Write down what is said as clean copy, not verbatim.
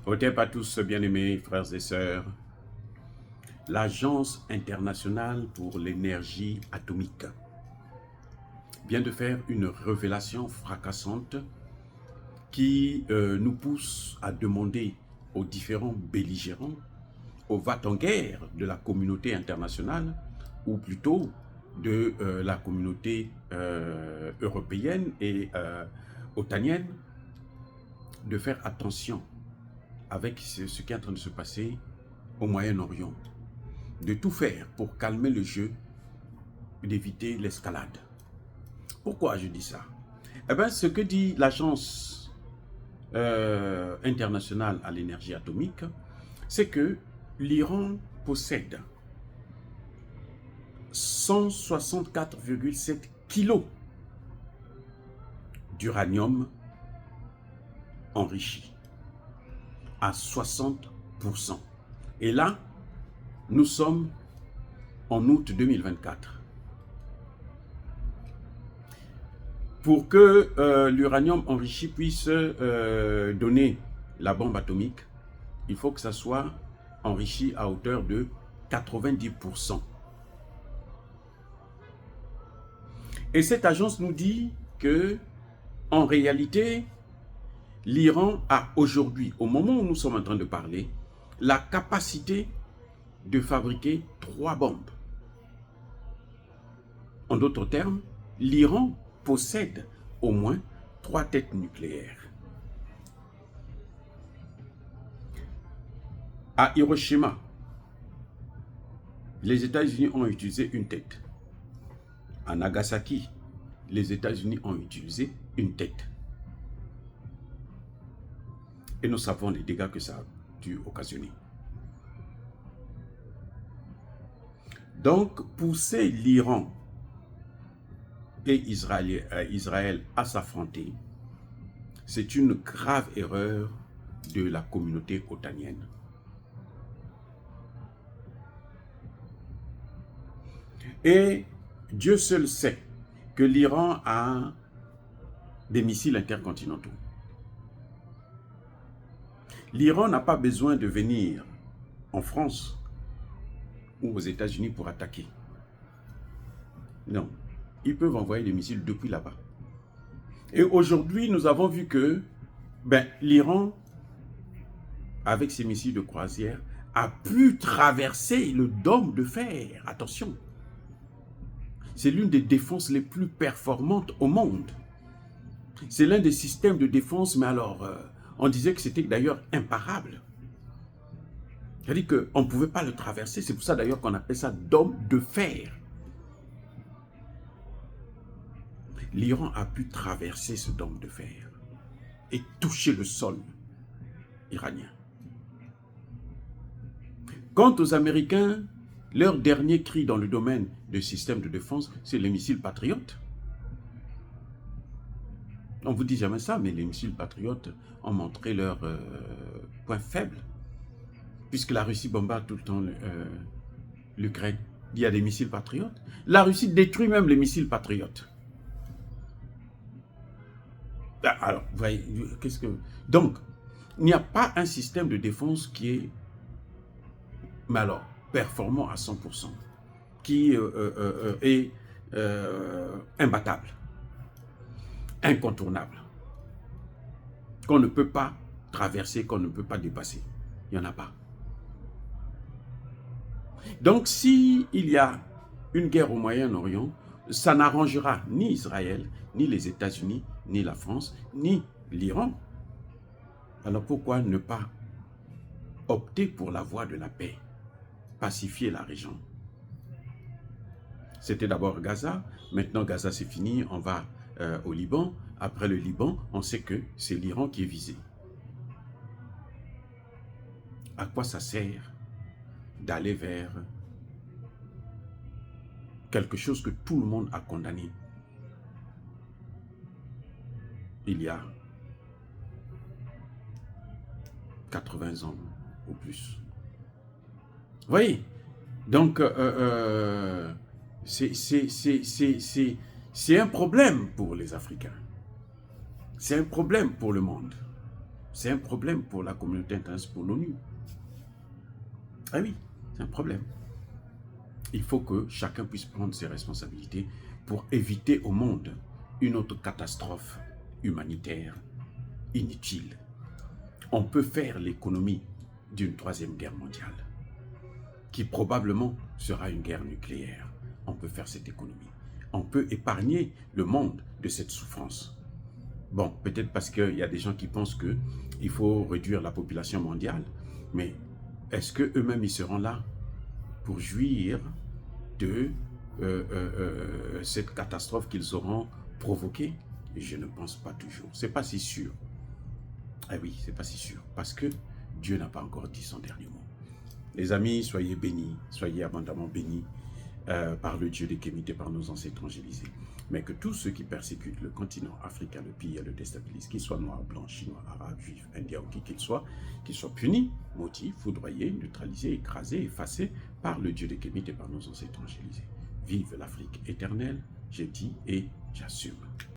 Hotep à tous, bien-aimés frères et sœurs. L'Agence internationale pour l'énergie atomique vient de faire une révélation fracassante qui nous pousse à demander aux différents belligérants, aux va-t-en-guerre de la communauté internationale, ou plutôt de la communauté européenne et otanienne, de faire attention avec ce qui est en train de se passer au Moyen-Orient, de tout faire pour calmer le jeu, d'éviter l'escalade. Pourquoi je dis ça? Eh bien, ce que dit l'Agence internationale à l'énergie atomique, c'est que l'Iran possède 164,7 kilos d'uranium enrichi à 60%. Et là, nous sommes en août 2024. Pour que l'uranium enrichi puisse donner la bombe atomique, il faut que ça soit enrichi à hauteur de 90%. Et cette agence nous dit que, en réalité, l'Iran a aujourd'hui, au moment où nous sommes en train de parler, la capacité de fabriquer 3 bombes. En d'autres termes, l'Iran possède au moins 3 têtes nucléaires. À Hiroshima, les États-Unis ont utilisé une tête. À Nagasaki, les États-Unis ont utilisé une tête. Et nous savons les dégâts que ça a dû occasionner. Donc, pousser l'Iran et Israël à s'affronter, c'est une grave erreur de la communauté otanienne. Et Dieu seul sait que l'Iran a des missiles intercontinentaux. L'Iran n'a pas besoin de venir en France ou aux États-Unis pour attaquer. Non, ils peuvent envoyer des missiles depuis là-bas. Et aujourd'hui, nous avons vu que l'Iran, avec ses missiles de croisière, a pu traverser le dôme de fer. Attention, c'est l'une des défenses les plus performantes au monde. C'est l'un des systèmes de défense, mais alors, on disait que c'était d'ailleurs imparable. C'est-à-dire qu'on ne pouvait pas le traverser, c'est pour ça d'ailleurs qu'on appelle ça dôme de fer. L'Iran a pu traverser ce dôme de fer et toucher le sol iranien. Quant aux Américains, leur dernier cri dans le domaine des systèmes de défense, c'est les missiles patriotes. On ne vous dit jamais ça, mais les missiles patriotes ont montré leur point faible. Puisque la Russie bombarde tout le temps l'Ukraine. Il y a des missiles patriotes. La Russie détruit même les missiles patriotes. Alors, vous voyez, qu'est-ce que... Donc, il n'y a pas un système de défense qui est, mais alors, performant à 100%, qui est imbattable, incontournable, qu'on ne peut pas traverser, qu'on ne peut pas dépasser. Il n'y en a pas. Donc, s'il y a une guerre au Moyen-Orient, ça n'arrangera ni Israël, ni les États-Unis, ni la France, ni l'Iran. Alors pourquoi ne pas opter pour la voie de la paix, pacifier la région? C'était d'abord Gaza, maintenant Gaza c'est fini, on va au Liban. Après le Liban, on sait que c'est l'Iran qui est visé. À quoi ça sert d'aller vers quelque chose que tout le monde a condamné il y a 80 ans ou plus? Vous voyez? Donc, c'est un problème pour les Africains. C'est un problème pour le monde. C'est un problème pour la communauté internationale, pour l'ONU. Ah oui, c'est un problème. Il faut que chacun puisse prendre ses responsabilités pour éviter au monde une autre catastrophe humanitaire inutile. On peut faire l'économie d'une troisième guerre mondiale, qui probablement sera une guerre nucléaire. On peut faire cette économie. On peut épargner le monde de cette souffrance. Bon, peut-être parce qu'il y a des gens qui pensent qu'il faut réduire la population mondiale, mais est-ce qu'eux-mêmes ils seront là pour jouir de cette catastrophe qu'ils auront provoquée? Je ne pense pas toujours. C'est pas si sûr. Ah oui, c'est pas si sûr. Parce que Dieu n'a pas encore dit son dernier mot. Les amis, soyez bénis, soyez abondamment bénis par le Dieu des Kémites et par nos ancêtres évangélisés. Mais que tous ceux qui persécutent le continent africain, le pillent et le déstabilisent, qu'ils soient noirs, blancs, chinois, arabes, juifs, indiens ou qui qu'ils soient punis, maudits, foudroyés, neutralisés, écrasés, effacés par le Dieu des Kémites et par nos ancêtres évangélisés. Vive l'Afrique éternelle, j'ai dit et j'assume.